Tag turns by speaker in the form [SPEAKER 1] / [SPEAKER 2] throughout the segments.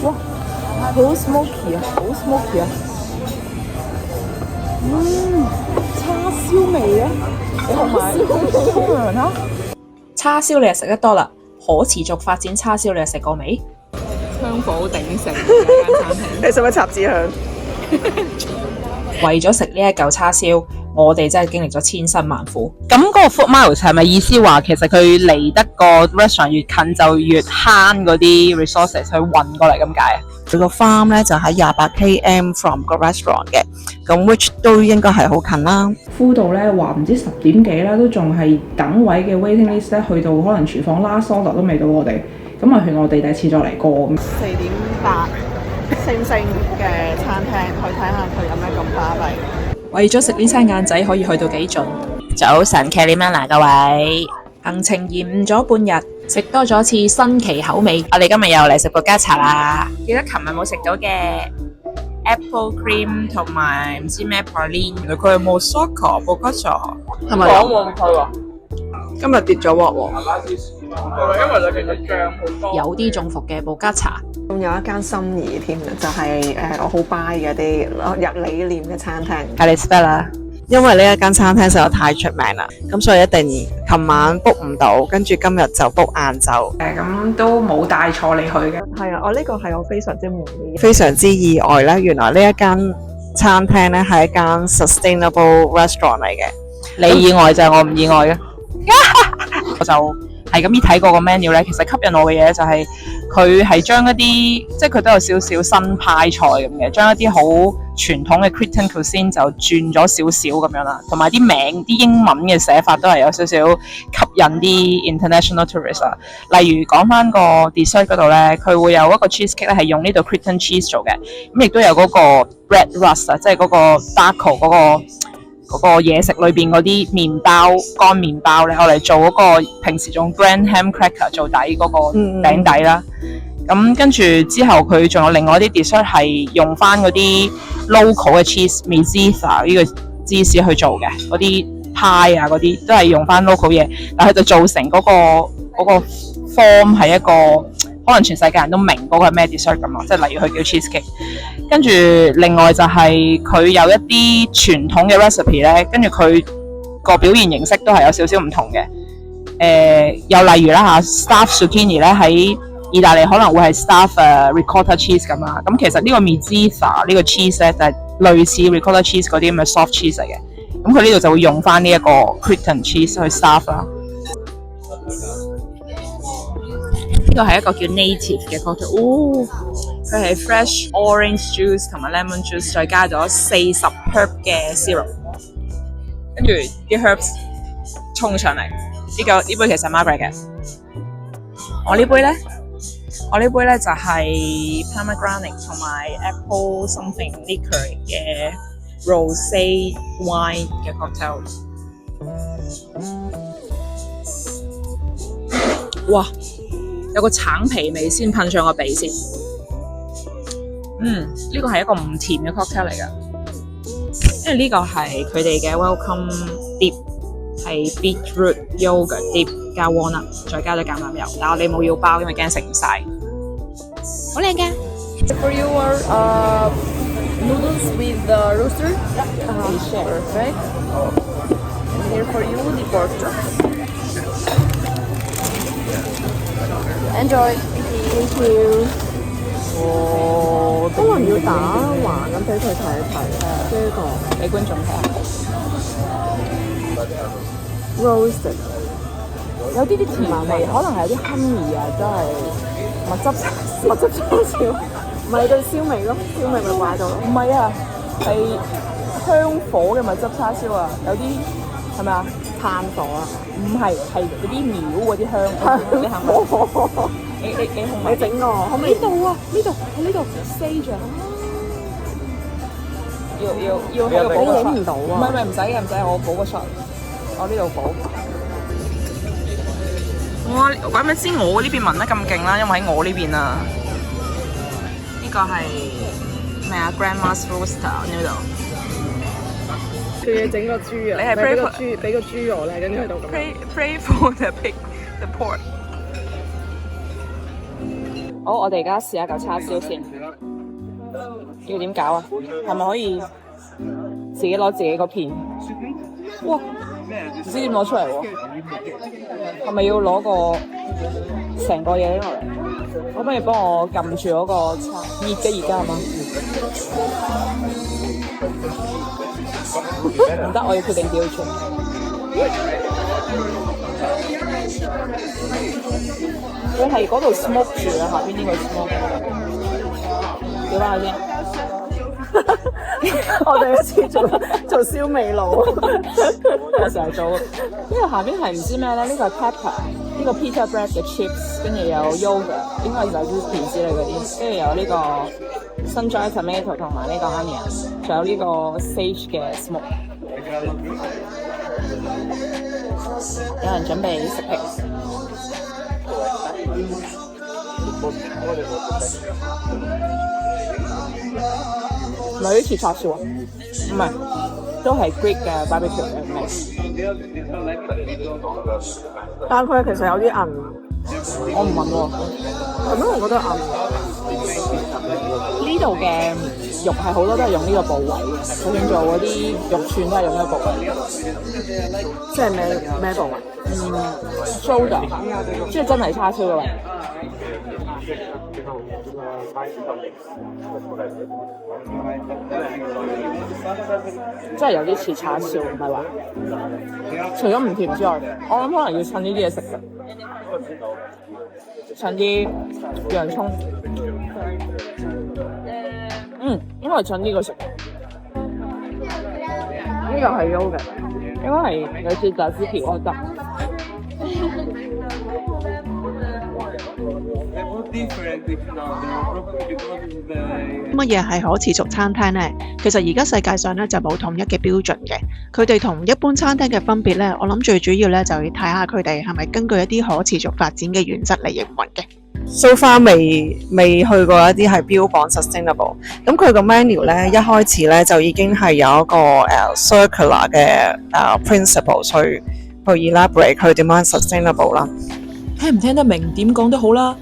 [SPEAKER 1] 哇，好 smoky 啊，好 smoky 啊！叉燒味啊，同埋沖涼啦。
[SPEAKER 2] 叉燒你又食得多啦，可持續發展叉燒你又食過未？
[SPEAKER 1] 香火鼎盛嘅一間餐廳。
[SPEAKER 3] 你使唔使插支香？
[SPEAKER 2] 為咗食呢一嚿叉燒，我哋真係經歷咗千辛萬苦。
[SPEAKER 4] 咁嗰個 food miles 係咪意思話其實佢離得個 restaurant 越近就越慳嗰啲 resources 去運過嚟咁解啊？
[SPEAKER 3] 佢個 farm 咧就喺28 km from 個 restaurant 嘅，咁 which 都應該係好近啦。
[SPEAKER 1] 敷到咧話唔知10點幾啦，都仲係等位嘅 waiting list 咧，去到可能廚房 last order 都未到我哋，咁啊勸我哋第一次再嚟過。4.8星星嘅餐廳去睇下佢有咩咁巴閉。
[SPEAKER 2] 為咗食呢餐晏仔可以去到幾盡？
[SPEAKER 4] 早晨 Kelly 各位，
[SPEAKER 2] 行程延誤咗半日，食多咗次新奇口味。
[SPEAKER 4] 我哋今日又嚟食個家茶啦。記得琴日冇食到嘅 apple cream 同埋唔知咩 praline， 原來佢係冇 soccer 冇加茶，
[SPEAKER 3] 係咪
[SPEAKER 1] 講冇去喎，
[SPEAKER 3] 今日跌咗鑊喎？
[SPEAKER 1] 因為裏邊嘅醬好多。
[SPEAKER 2] 有啲中伏嘅布加茶，
[SPEAKER 5] 仲有一間心儀添嘅，就係我好 buy 嘅啲入理念嘅餐廳。
[SPEAKER 4] Kelly spell 啦。
[SPEAKER 3] 因為呢一間餐廳實在太出名啦，咁所以一定琴晚 book 唔到，跟住今日就 book 晏晝。
[SPEAKER 1] 咁都冇帶錯你去嘅。
[SPEAKER 5] 係啊，我呢個係我非常之滿意。
[SPEAKER 3] 非常之意外咧，原來呢一間餐廳咧係一間 sustainable restaurant 嚟嘅。
[SPEAKER 4] 你意外就係我唔意外嘅。我就係咁依睇過個 menu 咧，其實吸引我嘅嘢就係佢係將一啲即係佢都有少少新派菜咁嘅，將一啲好傳統嘅 Cretan cuisine 就轉咗少少咁樣啦，同埋啲名啲英文嘅寫法都係有少少吸引啲 international tourists 啊。例如講翻個 dessert 嗰度咧，佢會有一個 cheesecake 咧係用呢度 Cretan cheese 做嘅，咁亦都有嗰個 bread rust 啊，即係嗰個 darko 嗰個嘢食裏邊嗰啲麵包乾麵包咧，我嚟做嗰個平時用 Graham cracker 做底嗰個餅底啦。咁跟住之後，佢仲有另外一啲 dessert 係用翻嗰啲 local 嘅 cheese、mezza 呢個芝士去做嘅，嗰啲派啊嗰啲都係用翻 local 嘢，但係就做成嗰個 form 係一個可能全世界人都明嗰個係咩 dessert 咁咯，即係例如佢叫 cheesecake。跟住另外就係佢有一啲傳統嘅 recipe 咧，跟住佢個表現形式都係有少少唔同嘅。又例如啦嚇 stuffed zucchini 咧喺意大利可能會係 stuffed ricotta cheese 咁啦。咁其實呢個 mezza 呢個 cheese 咧就係類似 ricotta cheese 嗰啲咁嘅 soft cheese 嚟嘅。咁佢呢度就會用翻呢一個 Cretan cheese 去 stuff 啦。呢個係一個叫 native 嘅 cocktail，佢係 fresh orange juice 同埋 lemon juice， 再加咗40 herb 嘅 syrup， 跟住啲 herbs 衝上嚟。呢杯其實係 Margaret 嘅。我呢杯咧就係 pomegranate 同埋 apple something liquor 嘅 rosé wine 嘅 cocktail。哇！有個橙皮味先噴上個鼻先，呢個係一個唔甜嘅 cocktail 嚟㗎，因為呢個係佢哋嘅 welcome dip， 係 beetroot yogurt dip 加 walnut， 再加咗橄欖油，但係我哋冇要包，因為驚食唔晒。好靚嘅。
[SPEAKER 1] For your noodles with the roaster, perfect. And here for you the pork. Enjoy. Thank you.
[SPEAKER 5] 都話要打橫咁俾佢睇一睇呢個，
[SPEAKER 1] 俾觀眾睇下。
[SPEAKER 5] roasted
[SPEAKER 1] 有啲甜味，可能係有啲 honey 啊，真係蜜汁叉燒，
[SPEAKER 5] 唔係對燒味咯，燒味咪擺到咯。
[SPEAKER 1] 唔係啊，係香火嘅蜜汁叉燒啊，有啲係咪啊？
[SPEAKER 5] 炭火啊？
[SPEAKER 1] 唔係，係嗰啲苗嗰啲香。你行埋，你控埋。
[SPEAKER 5] 你整我，可唔可以？
[SPEAKER 1] 呢度啊，呢度喺呢度 stage 啊。要喺度補個 shot。
[SPEAKER 5] 影唔到啊！
[SPEAKER 1] 唔係唔使嘅，我補個 shot。我呢度補。
[SPEAKER 4] 我鬼咪知我呢邊聞得咁勁啦，因為喺我呢邊啊。呢個係咩啊 ？Grandma's Roaster 呢度。
[SPEAKER 5] 佢要整個豬啊！
[SPEAKER 4] 你係
[SPEAKER 5] 俾個豬我咧，跟住喺度咁。
[SPEAKER 4] Pray for the pig, the pork。
[SPEAKER 2] 好，我哋而家試下嚿叉燒先。要點搞啊？係咪可以自己攞自己個片？哇！唔知點攞出嚟喎？係咪要攞個成個嘢落嚟？可唔可以幫我撳住嗰個叉？熱嘅而家係嘛？唔得，我要決定調轉。佢係嗰度 smoke 住啊，下邊呢個 smoke。調翻去先。我第一次做燒味爐，我成日做。呢個下邊係唔知咩咧？呢個係 pepper， 呢個 pita bread 嘅 chips， 跟住有 yogurt， 應該就係啲片之類嗰啲，跟住有呢個 sun-dried tomato 同埋呢個 onion， 仲有呢個 sage 嘅 smoke。有人準備食皮。唔係啲似叉燒啊？唔係，都係 Greek 嘅 barbecue 嘅味。
[SPEAKER 3] 但佢其實有啲韌，
[SPEAKER 2] 我唔聞喎。
[SPEAKER 3] 係咩？我覺得韌。
[SPEAKER 2] 呢度嘅肉係好多都係用呢個部位，就算做嗰啲肉串都係用呢個部位。
[SPEAKER 3] 即係咩部位
[SPEAKER 2] ？shoulder， 即係真係叉燒嘅位。真係有啲似叉燒，唔係話。除咗唔甜之外，我諗可能要襯呢啲嘢食嘅，襯啲洋葱。應該係襯呢個食。呢個係 yogurt， 應該係有似炸豬皮，我覺得。
[SPEAKER 3] 乜嘢係可持續餐廳呢？其實而家世界上咧就冇統一嘅標準嘅，佢哋同一般餐廳嘅分別咧，我諗最主要咧就要睇下佢哋係咪根據一啲可持續發展嘅原則嚟營運嘅。So far 未去過一啲係標榜 sustainable， 咁佢個 menu 咧一開始咧就已經係有一個circular 嘅principle 去 elaborate 佢點樣 sustainable 啦。
[SPEAKER 2] 聽唔聽得明？點講都好啦，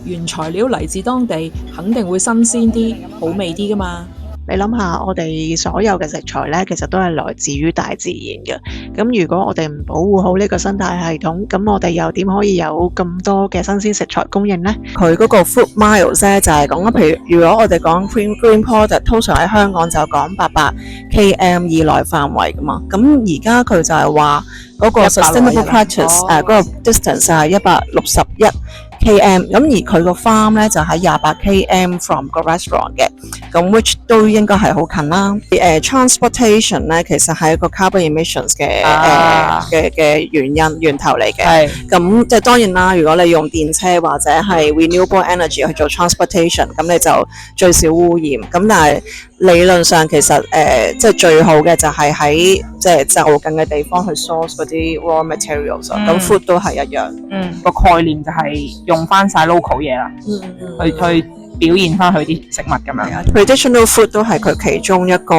[SPEAKER 2] 原材料嚟自當地，肯定會新鮮啲、好味啲㗎嘛。
[SPEAKER 3] 你諗下，我哋所有嘅食材咧，其實都係來自於大自然嘅。咁如果我哋唔保護好呢個生態系統，咁我哋又點可以有咁多嘅新鮮食材供應呢？佢嗰個 food miles 咧就係講，譬如如果我哋講 green product， 通常喺香港就講800 km 以內範圍噶嘛。咁而家佢就係話嗰個 sustainable practice 嗰個 distance 係161 km， 咁而佢個 farm 咧就喺28 km from 個 restaurant 嘅，咁 which 都應該係好近啦。transportation 咧其實係一個 carbon emissions 嘅源頭嚟嘅。咁即係當然啦，如果你用電車或者係 renewable energy 去做 transportation， 咁你就最少污染。咁但係理論上其實即係最好嘅就係喺即係就近嘅地方去 source 嗰啲 raw materials，咁 food 都係一樣。
[SPEAKER 4] 個概念就係用翻晒 local 嘢啦，去表現翻佢啲食物咁樣。
[SPEAKER 3] Traditional food 都係佢其中一個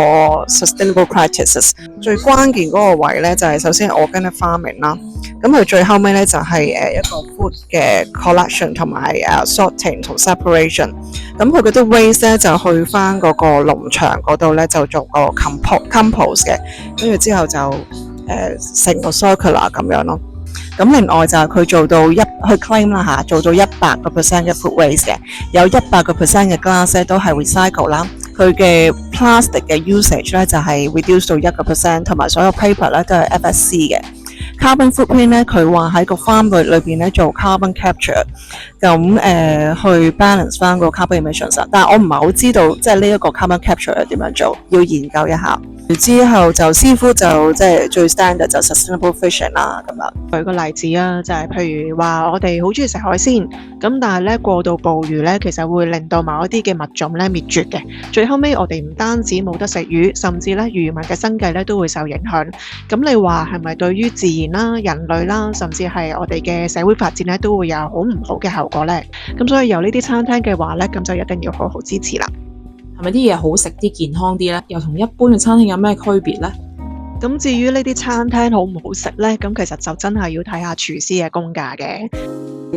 [SPEAKER 3] sustainable practices。最關鍵嗰個位咧就係首先 organic farming 啦，咁佢最後尾咧就係一個 food 嘅 collection 同埋sorting 同 separation。咁佢嗰啲 waste 咧就去翻嗰個農場嗰度咧就做個 compost 嘅，跟住之後就成個 circular 咁樣咯。咁另外就係佢做到去 claim 啦嚇，做到100% 嘅 food waste 嘅，有100% 嘅 glass 咧都係 recycle 啦。佢嘅 plastic 嘅 usage 咧就係 reduce 到1%，同埋所有 paper 咧都係 FSC 嘅。Carbon footprint 咧，佢話喺個 farm 裏邊咧做 carbon capture， 咁去 balance 翻個 carbon emissions。但係我唔係好知道即係呢一個 carbon capture 係點樣做，要研究一下。之後就師傅就即係最 standard 就 sustainable fishing 啦咁樣。舉個例子啊，就係譬如話我哋好中意食海鮮，咁但係咧過度捕魚咧，其實會令到某一啲嘅物種咧滅絕嘅。最後尾我哋唔單止冇得食魚，甚至咧漁民嘅生計咧都會受影響。咁你話係咪對於自然啦、人類啦，甚至係我哋嘅社會發展咧，都會有好唔好嘅後果咧？咁所以有呢啲餐廳嘅話咧，咁就一定要好好支持啦。
[SPEAKER 2] 係咪啲嘢好食啲、健康啲呢？又同一般嘅餐廳有咩區別呢？
[SPEAKER 3] 咁至於呢啲餐廳好唔好食呢？咁其實就真係要睇下廚師嘅功架嘅。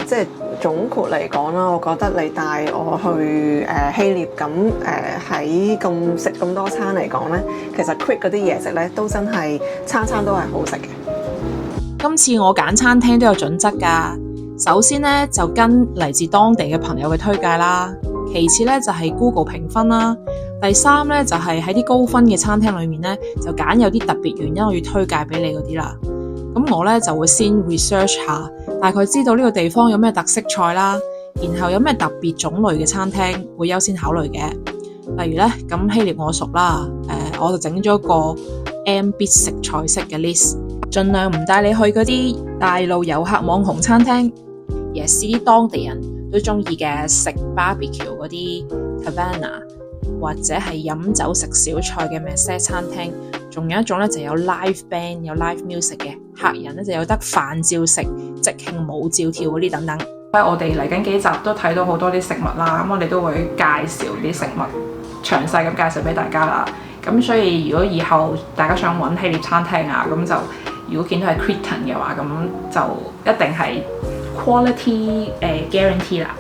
[SPEAKER 5] 即係總括嚟講啦，我覺得你帶我去希臘咁喺咁食咁多餐嚟講呢，其實 Crete 嗰啲嘢食呢都真係餐餐都係好食嘅。
[SPEAKER 2] 今次我揀餐廳都有準則㗎。首先呢，就跟嚟自當地嘅朋友嘅推介啦，其次呢，就係 Google 評分啦，第三呢，就係喺啲高分嘅餐廳裏面呢，就揀有啲特別原因我要推介俾你嗰啲啦。咁我呢，就會先 research 下，大概知道呢個地方有咩特色菜啦，然後有咩特別種類嘅餐廳會優先考慮嘅。例如呢，咁希臘我熟啦，我就整咗個 M 必食菜式嘅 list， 盡量唔帶你去嗰啲大路遊客網紅餐廳，而係試啲當地人都中意嘅食 barbecue 嗰啲 Taverna， 或者係飲酒食小菜嘅 Messe 餐廳。仲有一種咧就有 live band 有 live music 嘅，客人咧就有得飯照食、即興舞照跳嗰啲等等。
[SPEAKER 1] 我哋嚟緊幾集都睇到好多啲食物啦，咁我哋都會介紹啲食物，詳細咁介紹俾大家啦。咁所以如果以後大家想揾希臘餐廳啊，咁就如果見到係 Cretan 嘅話，咁就一定係 quality guarantee 啦。